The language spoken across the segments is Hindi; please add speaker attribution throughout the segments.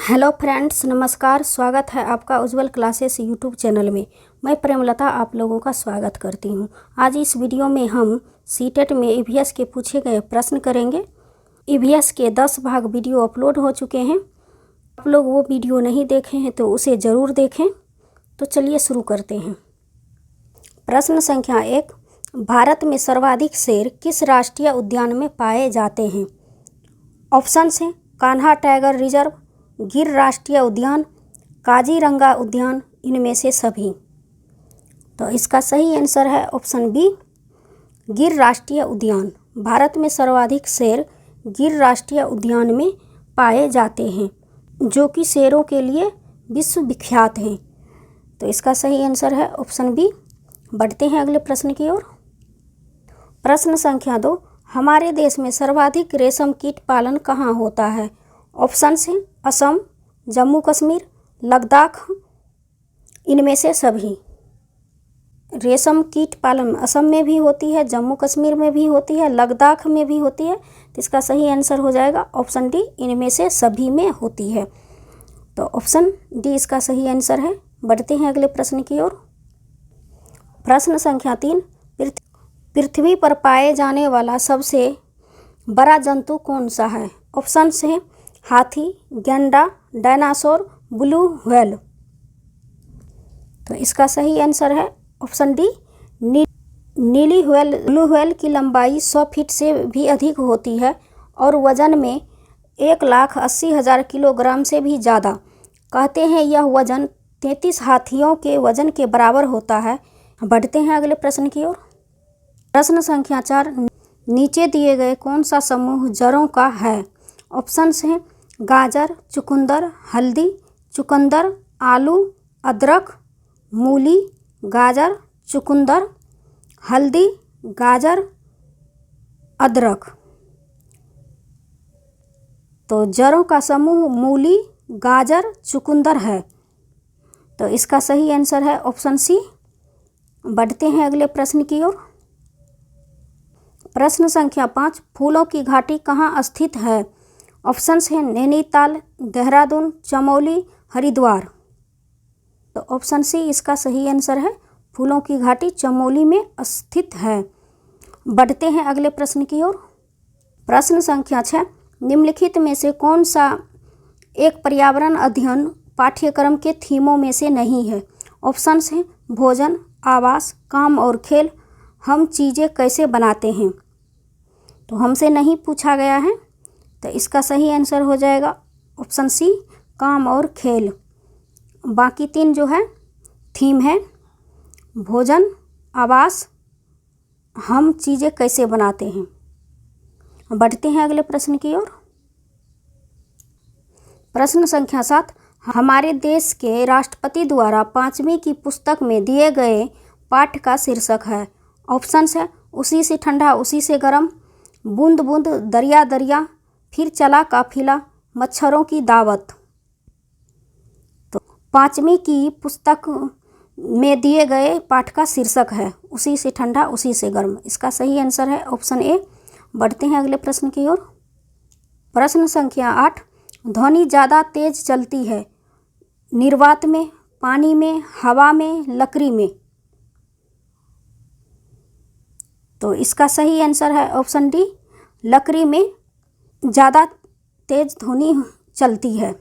Speaker 1: हेलो फ्रेंड्स, नमस्कार। स्वागत है आपका उज्जवल क्लासेस यूट्यूब चैनल में। मैं प्रेमलता आप लोगों का स्वागत करती हूं। आज इस वीडियो में हम सीटेट में ईवीएस के पूछे गए प्रश्न करेंगे। ईवीएस के 10 भाग वीडियो अपलोड हो चुके हैं। आप लोग वो वीडियो नहीं देखे हैं तो उसे ज़रूर देखें। तो चलिए शुरू करते हैं। प्रश्न संख्या 1, भारत में सर्वाधिक शेर किस राष्ट्रीय उद्यान में पाए जाते हैं? ऑप्शंस हैं कान्हा टाइगर रिजर्व, गिर राष्ट्रीय उद्यान, काजीरंगा उद्यान, इनमें से सभी। तो इसका सही आंसर है ऑप्शन बी, गिर राष्ट्रीय उद्यान। भारत में सर्वाधिक शेर गिर राष्ट्रीय उद्यान में पाए जाते हैं, जो कि शेरों के लिए विश्व विख्यात हैं। तो इसका सही आंसर है ऑप्शन बी। बढ़ते हैं अगले प्रश्न की ओर। प्रश्न संख्या 2, हमारे देश में सर्वाधिक रेशम कीट पालन कहाँ होता है? ऑप्शंस हैं असम, जम्मू कश्मीर, लद्दाख, इनमें से सभी। रेशम कीट पालन असम में भी होती है, जम्मू कश्मीर में भी होती है, लद्दाख में भी होती है। तो इसका सही आंसर हो जाएगा ऑप्शन डी, इनमें से सभी में होती है। तो ऑप्शन डी इसका सही आंसर है। बढ़ते हैं अगले प्रश्न की ओर। प्रश्न संख्या 3, पृथ्वी पर पाए जाने वाला सबसे बड़ा जंतु कौन सा है? ऑप्शंस हैं हाथी, गैंडा, डायनासोर, ब्लू व्हेल। तो इसका सही आंसर है ऑप्शन डी, नीली व्हेल। ब्लू व्हेल की लंबाई 100 फीट से भी अधिक होती है और वजन में 1,80,000 किलोग्राम से भी ज़्यादा। कहते हैं यह वजन 33 हाथियों के वजन के बराबर होता है। बढ़ते हैं अगले प्रश्न की ओर। प्रश्न संख्या 4, नीचे दिए गए कौन सा समूह जड़ों का है? ऑप्शंस हैं गाजर, चुकंदर, हल्दी, चुकंदर, आलू, अदरक, मूली, गाजर, चुकंदर, हल्दी, गाजर, अदरक। तो जड़ों का समूह मूली, गाजर, चुकंदर है। तो इसका सही आंसर है ऑप्शन सी। बढ़ते हैं अगले प्रश्न की ओर। प्रश्न संख्या 5, फूलों की घाटी कहाँ स्थित है? ऑप्शंस हैं नैनीताल, देहरादून, चमोली, हरिद्वार। तो ऑप्शन सी इसका सही आंसर है। फूलों की घाटी चमोली में स्थित है। बढ़ते हैं अगले प्रश्न की ओर। प्रश्न संख्या 6, निम्नलिखित में से कौन सा एक पर्यावरण अध्ययन पाठ्यक्रम के थीमों में से नहीं है? ऑप्शंस हैं भोजन, आवास, काम और खेल, हम चीज़ें कैसे बनाते हैं। तो हमसे नहीं पूछा गया है, तो इसका सही आंसर हो जाएगा ऑप्शन सी, काम और खेल। बाकी 3 जो है थीम है भोजन, आवास, हम चीज़ें कैसे बनाते हैं। बढ़ते हैं अगले प्रश्न की ओर। प्रश्न संख्या 7, हमारे देश के राष्ट्रपति द्वारा 5वीं की पुस्तक में दिए गए पाठ का शीर्षक है। ऑप्शंस है उसी से ठंडा उसी से गर्म, बूंद बूंद दरिया दरिया, फिर चला काफिला, मच्छरों की दावत। तो 5वीं की पुस्तक में दिए गए पाठ का शीर्षक है उसी से ठंडा उसी से गर्म। इसका सही आंसर है ऑप्शन ए। बढ़ते हैं अगले प्रश्न की ओर। प्रश्न संख्या 8, ध्वनि ज़्यादा तेज चलती है निर्वात में, पानी में, हवा में, लकड़ी में। तो इसका सही आंसर है ऑप्शन डी, लकड़ी में ज़्यादा तेज ध्वनि चलती है।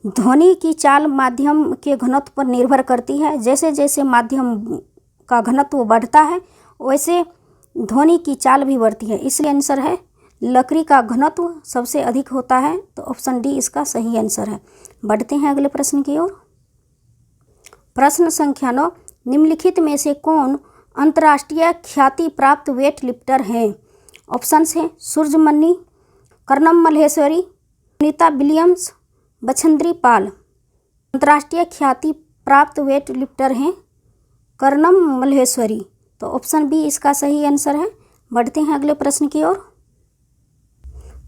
Speaker 1: ध्वनि की चाल माध्यम के घनत्व पर निर्भर करती है। जैसे जैसे माध्यम का घनत्व बढ़ता है वैसे ध्वनि की चाल भी बढ़ती है। इसलिए आंसर है लकड़ी का घनत्व सबसे अधिक होता है। तो ऑप्शन डी इसका सही आंसर है। बढ़ते हैं अगले प्रश्न की ओर। प्रश्न संख्या 9, निम्नलिखित में से कौन अंतर्राष्ट्रीय ख्याति प्राप्त वेट लिफ्टर हैं? ऑप्शंस हैं सूरजमणि, कर्णम मल्लेश्वरी, सुनीता विलियम्स, बछेंद्री पाल। अंतर्राष्ट्रीय ख्याति प्राप्त वेट लिफ्टर हैं कर्णम मल्लेश्वरी। तो ऑप्शन बी इसका सही आंसर है। बढ़ते हैं अगले प्रश्न की ओर।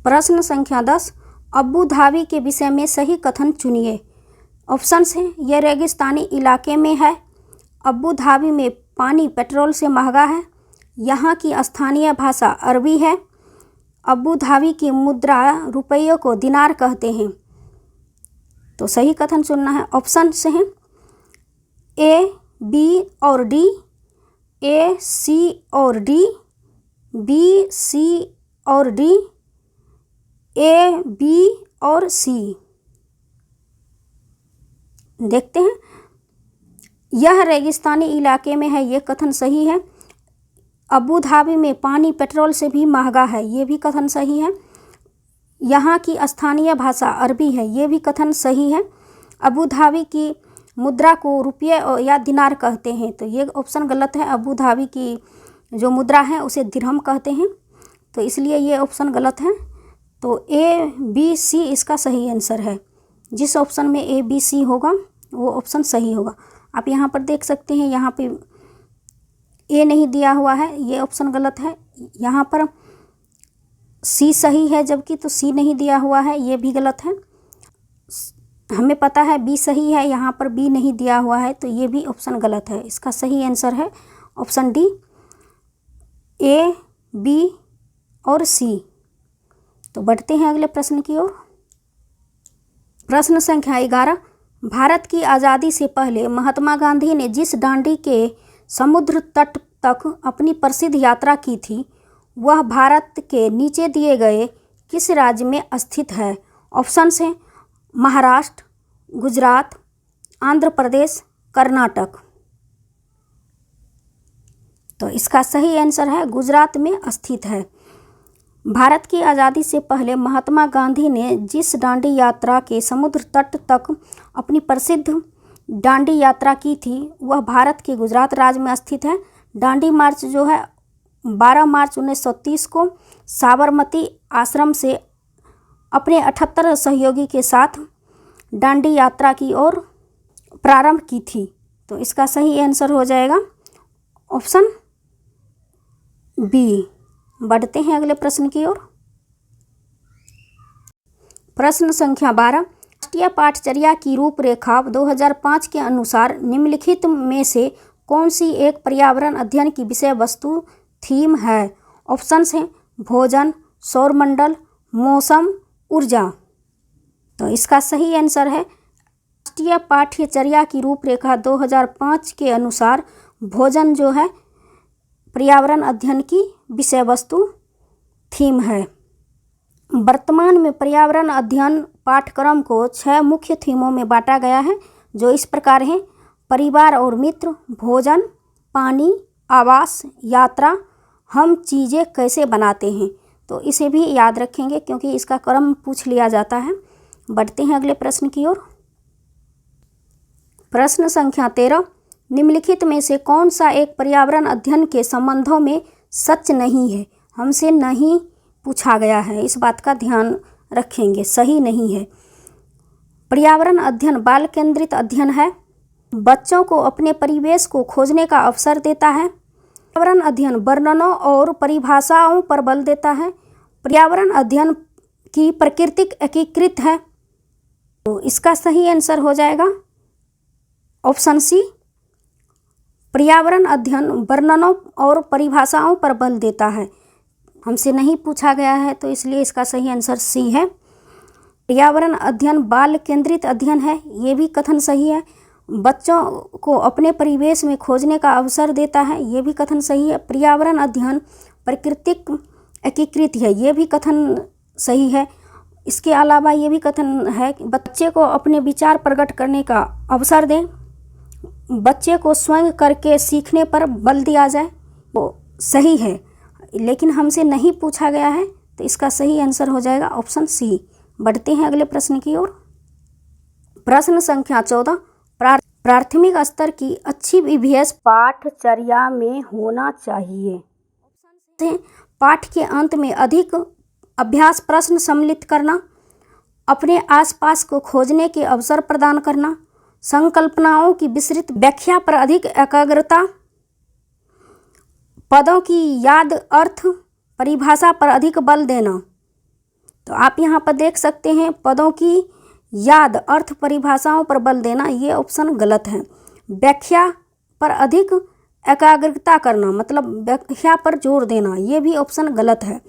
Speaker 1: प्रश्न संख्या 10, अबू धाबी के विषय में सही कथन चुनिए। ऑप्शंस हैं यह रेगिस्तानी इलाके में है, अबू धाबी में पानी पेट्रोल से महंगा है, यहाँ की स्थानीय भाषा अरबी है, अबू धाबी की मुद्रा रुपये को दिनार कहते हैं, तो सही कथन चुनना है। ऑप्शन से हैं ए, बी और डी, ए, सी और डी, बी, सी और डी, ए, बी और सी। देखते हैं, यह रेगिस्तानी इलाके में है, ये कथन सही है। अबू धाबी में पानी पेट्रोल से भी महंगा है, ये भी कथन सही है। यहाँ की स्थानीय भाषा अरबी है, ये भी कथन सही है। अबू धाबी की मुद्रा को रुपये या दिनार कहते हैं, तो ये ऑप्शन गलत है। अबू धाबी की जो मुद्रा है उसे दिरहम कहते हैं, तो इसलिए ये ऑप्शन गलत है। तो ए, बी, सी इसका सही आंसर है। जिस ऑप्शन में ए, बी, सी होगा वो ऑप्शन सही होगा। आप यहाँ पर देख सकते हैं, यहाँ पे ए नहीं दिया हुआ है, ये ऑप्शन गलत है। यहाँ पर सी सही है जबकि, तो सी नहीं दिया हुआ है, ये भी गलत है। हमें पता है बी सही है, यहाँ पर बी नहीं दिया हुआ है, तो ये भी ऑप्शन गलत है। इसका सही आंसर है ऑप्शन डी, ए, बी और सी। तो बढ़ते हैं अगले प्रश्न की ओर। प्रश्न संख्या 11। भारत की आज़ादी से पहले महात्मा गांधी ने जिस दांडी के समुद्र तट तक अपनी प्रसिद्ध यात्रा की थी, वह भारत के नीचे दिए गए किस राज्य में स्थित है? ऑप्शन है महाराष्ट्र, गुजरात, आंध्र प्रदेश, कर्नाटक। तो इसका सही आंसर है गुजरात में स्थित है। भारत की आज़ादी से पहले महात्मा गांधी ने जिस दांडी यात्रा के समुद्र तट तक अपनी प्रसिद्ध दांडी यात्रा की थी, वह भारत के गुजरात राज्य में स्थित है। दांडी मार्च जो है 12 मार्च 1930 को साबरमती आश्रम से अपने 78 सहयोगी के साथ दांडी यात्रा की ओर प्रारंभ की थी। तो इसका सही आंसर हो जाएगा ऑप्शन बी। बढ़ते हैं अगले प्रश्न की ओर। प्रश्न संख्या 12। राष्ट्रीय पाठचर्या की रूपरेखा 2005 के अनुसार निम्नलिखित में से कौन सी एक पर्यावरण अध्ययन की विषय वस्तु थीम है? ऑप्शन हैं भोजन, सौरमंडल, मौसम, ऊर्जा। तो इसका सही आंसर है राष्ट्रीय पाठ्यचर्या की रूपरेखा 2005 के अनुसार भोजन जो है पर्यावरण अध्ययन की विषय वस्तु थीम है। वर्तमान में पर्यावरण अध्ययन पाठ्यक्रम को 6 मुख्य थीमों में बांटा गया है, जो इस प्रकार हैं: परिवार और मित्र, भोजन, पानी, आवास, यात्रा, हम चीज़ें कैसे बनाते हैं। तो इसे भी याद रखेंगे क्योंकि इसका क्रम पूछ लिया जाता है। बढ़ते हैं अगले प्रश्न की ओर। प्रश्न संख्या 13। निम्नलिखित में से कौन सा एक पर्यावरण अध्ययन के संबंधों में सच नहीं है? हमसे नहीं पूछा गया है, इस बात का ध्यान रखेंगे, सही नहीं है। पर्यावरण अध्ययन बाल केंद्रित अध्ययन है, बच्चों को अपने परिवेश को खोजने का अवसर देता है। पर्यावरण अध्ययन वर्णनों और परिभाषाओं पर बल देता है। पर्यावरण अध्ययन की प्राकृतिक एकीकृत है। तो इसका सही आंसर हो जाएगा ऑप्शन सी। पर्यावरण अध्ययन वर्णनों और परिभाषाओं पर बल देता है। हमसे नहीं पूछा गया है तो इसलिए इसका सही आंसर सी है। पर्यावरण अध्ययन बाल केंद्रित अध्ययन है, ये भी कथन सही है। बच्चों को अपने परिवेश में खोजने का अवसर देता है, ये भी कथन सही है। पर्यावरण अध्ययन प्राकृतिक एकीकृत है, ये भी कथन सही है। इसके अलावा ये भी कथन है कि बच्चे को अपने विचार प्रकट करने का अवसर दें, बच्चे को स्वयं करके सीखने पर बल दिया जाए, वो सही है। लेकिन हमसे नहीं पूछा गया है तो इसका सही आंसर हो जाएगा ऑप्शन सी। बढ़ते हैं अगले प्रश्न की ओर। प्रश्न संख्या 14। प्राथमिक स्तर की अच्छी ईवीएस पाठचर्या में होना चाहिए। पाठ के अंत में अधिक अभ्यास प्रश्न सम्मिलित करना, अपने आसपास को खोजने के अवसर प्रदान करना, संकल्पनाओं की विस्तृत व्याख्या पर अधिक एकाग्रता, पदों की याद अर्थ परिभाषा पर अधिक बल देना। तो आप यहाँ पर देख सकते हैं पदों की याद अर्थ परिभाषाओं पर बल देना, ये ऑप्शन गलत है। व्याख्या पर अधिक एकाग्रता करना मतलब व्याख्या पर जोर देना, ये भी ऑप्शन गलत है।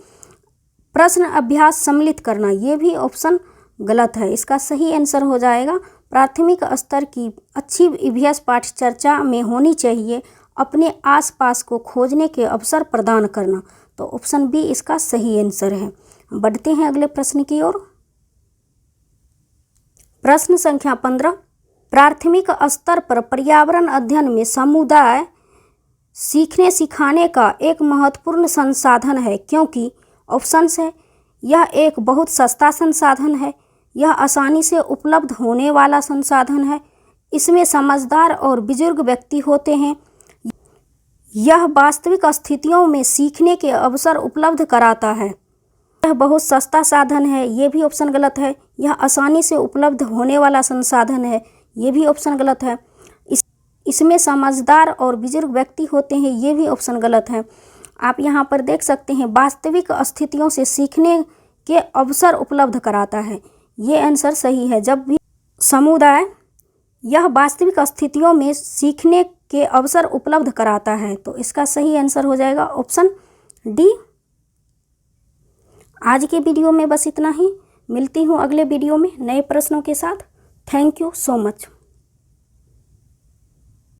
Speaker 1: प्रश्न अभ्यास सम्मिलित करना, ये भी ऑप्शन गलत है। इसका सही आंसर हो जाएगा प्राथमिक स्तर की अच्छी ईवीएस पाठ चर्चा में होनी चाहिए, अपने आसपास को खोजने के अवसर प्रदान करना। तो ऑप्शन बी इसका सही आंसर है। बढ़ते हैं अगले प्रश्न की ओर। प्रश्न संख्या 15, प्राथमिक स्तर पर पर्यावरण अध्ययन में समुदाय सीखने सिखाने का एक महत्वपूर्ण संसाधन है, क्योंकि ऑप्शंस है, यह एक बहुत सस्ता संसाधन है, यह आसानी से उपलब्ध होने वाला संसाधन है, इसमें समझदार और बुजुर्ग व्यक्ति होते हैं, यह वास्तविक स्थितियों में सीखने के अवसर उपलब्ध कराता है। यह बहुत सस्ता साधन है, ये भी ऑप्शन गलत है। यह आसानी से उपलब्ध होने वाला संसाधन है, ये भी ऑप्शन गलत है। इसमें समझदार और बुजुर्ग व्यक्ति होते हैं, ये भी ऑप्शन गलत है। आप यहाँ पर देख सकते हैं वास्तविक स्थितियों से सीखने के अवसर उपलब्ध कराता है, ये आंसर सही है। जब भी समुदाय यह वास्तविक स्थितियों में सीखने के अवसर उपलब्ध कराता है, तो इसका सही आंसर हो जाएगा ऑप्शन डी। आज के वीडियो में बस इतना ही। मिलती हूँ अगले वीडियो में नए प्रश्नों के साथ। Thank you so much.